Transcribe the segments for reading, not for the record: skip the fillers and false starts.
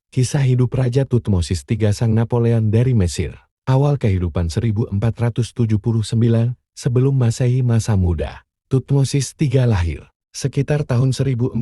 Kisah hidup Raja Tutmosis III Sang Napoleon dari Mesir. Awal kehidupan 1479 sebelum Masehi. Masa muda Tutmosis III lahir sekitar tahun 1481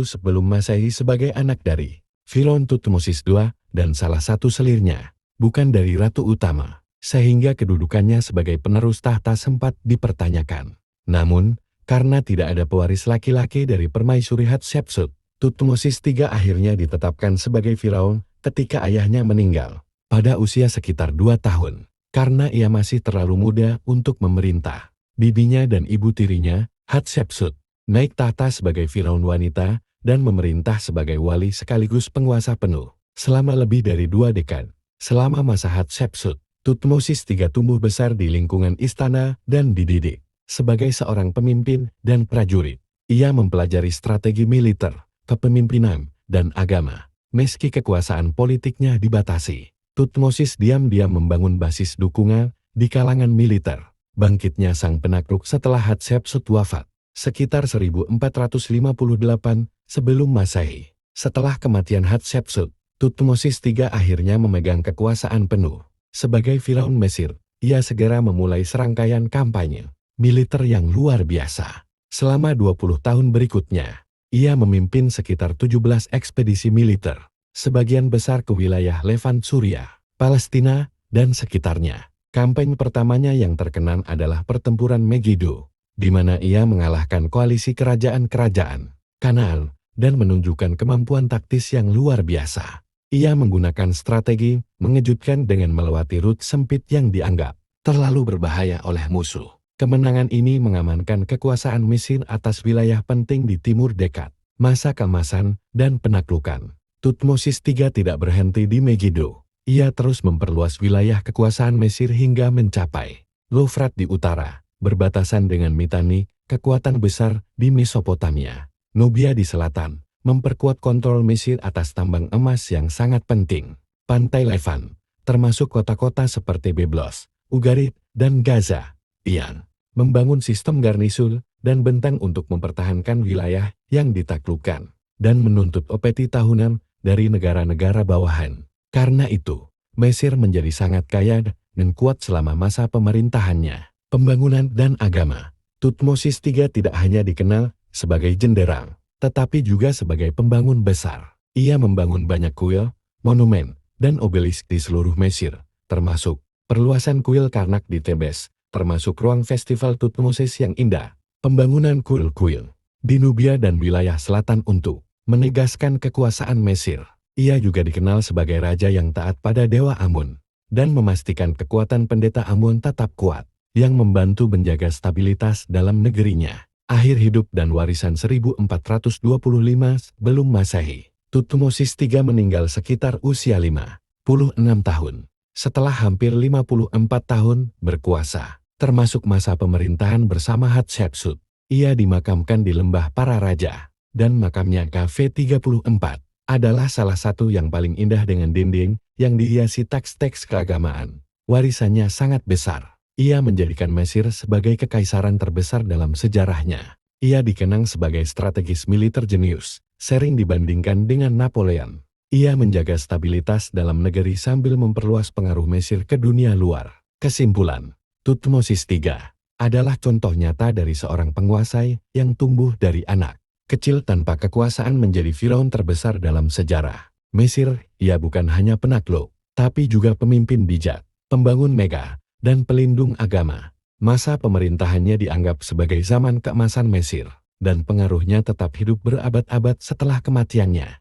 sebelum Masehi sebagai anak dari Firaun Tutmosis II dan salah satu selirnya, bukan dari ratu utama, sehingga kedudukannya sebagai penerus tahta sempat dipertanyakan. Namun, karena tidak ada pewaris laki-laki dari permaisuri Hatshepsut, Tutmosis III akhirnya ditetapkan sebagai Firaun ketika ayahnya meninggal pada usia sekitar 2 tahun. Karena ia masih terlalu muda untuk memerintah, bibinya dan ibu tirinya, Hatshepsut, naik tahta sebagai Firaun wanita dan memerintah sebagai wali sekaligus penguasa penuh selama lebih dari 2 dekade. Selama masa Hatshepsut, Tutmosis III tumbuh besar di lingkungan istana dan dididik sebagai seorang pemimpin dan prajurit. Ia mempelajari strategi militer, kepemimpinan, dan agama. Meski kekuasaan politiknya dibatasi, Tutmosis diam-diam membangun basis dukungan di kalangan militer. Bangkitnya sang penakluk setelah Hatshepsut wafat, sekitar 1458 sebelum Masehi. Setelah kematian Hatshepsut, Tutmosis III akhirnya memegang kekuasaan penuh. Sebagai Firaun Mesir, ia segera memulai serangkaian kampanye militer yang luar biasa. Selama 20 tahun berikutnya, ia memimpin sekitar 17 ekspedisi militer, sebagian besar ke wilayah Levant Suriah, Palestina, dan sekitarnya. Kampanye pertamanya yang terkenal adalah pertempuran Megiddo, di mana ia mengalahkan koalisi kerajaan-kerajaan Kanaan dan menunjukkan kemampuan taktis yang luar biasa. Ia menggunakan strategi mengejutkan dengan melewati rute sempit yang dianggap terlalu berbahaya oleh musuh. Kemenangan ini mengamankan kekuasaan Mesir atas wilayah penting di timur dekat. Masa keemasan dan penaklukan Tutmosis III tidak berhenti di Megiddo. Ia terus memperluas wilayah kekuasaan Mesir hingga mencapai Eufrat di utara, berbatasan dengan Mitanni, kekuatan besar di Mesopotamia. Nubia di selatan, memperkuat kontrol Mesir atas tambang emas yang sangat penting. Pantai Levant, termasuk kota-kota seperti Byblos, Ugarit, dan Gaza. Ia membangun sistem garnisun dan bentang untuk mempertahankan wilayah yang ditaklukkan, dan menuntut opeti tahunan dari negara-negara bawahan. Karena itu, Mesir menjadi sangat kaya dan kuat selama masa pemerintahannya. Pembangunan dan agama Tutmosis III tidak hanya dikenal sebagai jenderal, tetapi juga sebagai pembangun besar. Ia membangun banyak kuil, monumen, dan obelisk di seluruh Mesir, termasuk perluasan kuil Karnak di Tebes, termasuk ruang festival Tutmosis yang indah, pembangunan kuil-kuil di Nubia dan wilayah selatan untuk menegaskan kekuasaan Mesir. Ia juga dikenal sebagai raja yang taat pada Dewa Amun, dan memastikan kekuatan pendeta Amun tetap kuat, yang membantu menjaga stabilitas dalam negerinya. Akhir hidup dan warisan 1425 sebelum Masehi. Tutmosis III meninggal sekitar usia 56 tahun, setelah hampir 54 tahun berkuasa. Termasuk masa pemerintahan bersama Hatshepsut. Ia dimakamkan di Lembah Para Raja, dan makamnya KV34 adalah salah satu yang paling indah dengan dinding yang dihiasi teks-teks keagamaan. Warisannya sangat besar. Ia menjadikan Mesir sebagai kekaisaran terbesar dalam sejarahnya. Ia dikenang sebagai strategis militer jenius, sering dibandingkan dengan Napoleon. Ia menjaga stabilitas dalam negeri sambil memperluas pengaruh Mesir ke dunia luar. Kesimpulan, Tutmosis III adalah contoh nyata dari seorang penguasa yang tumbuh dari anak kecil tanpa kekuasaan menjadi Firaun terbesar dalam sejarah Mesir. Ia bukan hanya penakluk, tapi juga pemimpin bijak, pembangun megah, dan pelindung agama. Masa pemerintahannya dianggap sebagai zaman keemasan Mesir, dan pengaruhnya tetap hidup berabad-abad setelah kematiannya.